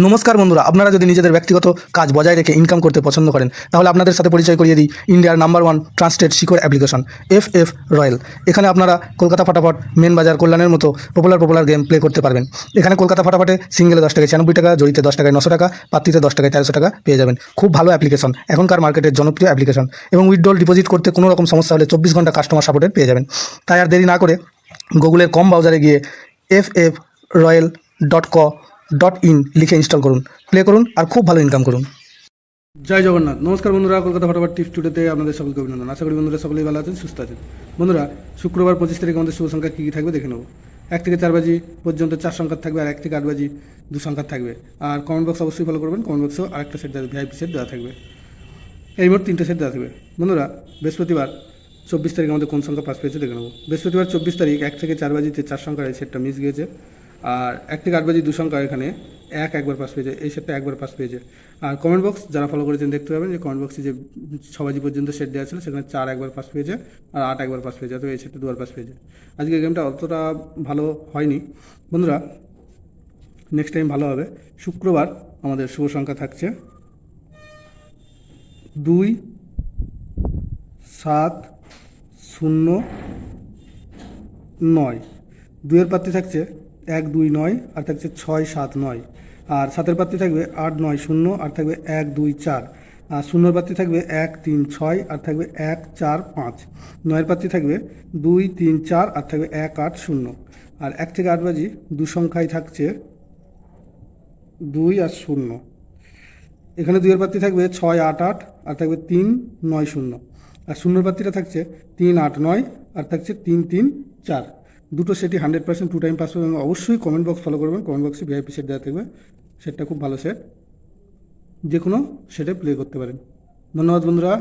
নমস্কার বন্ধুরা, আপনারা যদি নিজেদের ব্যক্তিগত কাজ বজায় রেখে ইনকাম করতে পছন্দ করেন তাহলে আপনাদের সাথে পরিচয় করিয়ে দিই ইন্ডিয়ার number 1 trusted secure application FF royal. এখানে আপনারা কলকাতা ফাটাফাট, মেন বাজার, কল্যাণের মতো পপুলার গেম প্লে করতে পারবেন। এখানে কলকাতা ফাটাফাটে সিঙ্গেলে 10 টাকায় 96 টাকা, জড়িতে 10 টাকায় 900 টাকা, পাত্রিতে 10 টাকায় 1300 টাকা পেয়ে যাবেন। খুব ভালো অ্যাপ্লিকেশন, এখনকার মার্কেটের জনপ্রিয় অ্যাপ্লিকেশন এবং উইথড্রল ডিপোজিট করতে কোনো রকম সমস্যা হলে 24 ঘন্টা কাস্টমার সাপোর্টের পেয়ে যাবেন। তাই আর দেরি না করে গুগলের কম ব্রাউজারে গিয়ে ffroyal.co.in লিখে ইনস্টল করুন, প্লে করুন আর খুব ভালো ইনকাম করুন। জয় জগন্নাথ। নমস্কার বন্ধুরা, কলকাতা ফাটাফাট টিপস টুডেতে আপনাদের সকলকে অভিনন্দন। আশা করি বন্ধুরা সকলেই ভালো আছেন, সুস্থ আছেন। বন্ধুরা, শুক্রবার 25 তারিখ আমাদের শুভ সংখ্যা কী কী থাকবে দেখে নেব। 1 থেকে 4 বাজি পর্যন্ত 4 সংখ্যা থাকবে, আর 1 থেকে 8 বাজি 2 সংখ্যা থাকবে। আর কমেন্ট বক্স অবশ্যই ফলো করবেন, কমেন্ট বক্সেও আরেকটা সেট দেওয়া, VIP সেট দেওয়া থাকবে। এই মোট 3টে সেট দেওয়া থাকবে। বন্ধুরা, বৃহস্পতিবার 24 তারিখ আমাদের কোন সংখ্যা পাস পেয়েছে দেখে নেব। বৃহস্পতিবার 24 তারিখ 1 থেকে 4 বাজিতে 4 সংখ্যার এই সেটটা মিস গিয়েছে। আর 1 থেকে 8 বাজি 2 সংখ্যা এখানে একবার পাস পেয়েছে, এই সেটটা একবার পাস পেয়েছে। আর কমেন্ট বক্স যারা ফলো করেছেন দেখতে পাবেন যে কমেন্ট বক্সে যে 6 বাজি পর্যন্ত সেট দেওয়া ছিল সেখানে 4 একবার পাস পেয়েছে আর 8 একবার পাস পেয়েছে, তো এই সেটটা 2বার পাস পেয়েছে। আজকে গেমটা অতটা ভালো হয়নি বন্ধুরা, নেক্সট টাইম ভালো হবে। শুক্রবার আমাদের শুভ সংখ্যা থাকছে 2, 7, 0, 9। 2-এর প্রার্থী থাকছে 1, 2, 9 আর থাকছে 6, 7, 9। আর 7-এর প্রার্থী থাকবে 8, 9, 0 আর থাকবে 1, 2, 4। আর 0-এর প্রার্থী থাকবে 1, 3, 6 আর থাকবে 1, 4, 5। 9-এর প্রার্থী থাকবে 2, 3, 4 আর থাকবে 1, 8, 0। আর 1 থেকে 8 বাজি 2 সংখ্যায় থাকছে 2 আর 0। এখানে 2-এর প্রার্থী থাকবে 6, 8, 8 আর থাকবে 3, 9, 0। আর 0-এর প্রার্থীটা থাকছে 3, 8, 9 আর থাকছে 3, 3, 4। দুটো সেটই 100% 2 টাইম পাস হবে। এবং অবশ্যই কমেন্ট বক্স ফলো করবেন, কমেন্ট বক্সে VIP সেট দেওয়া থাকবে। সেটটা খুব ভালো সেট, যে কোনো সেটে প্লে করতে পারেন। ধন্যবাদ বন্ধুরা।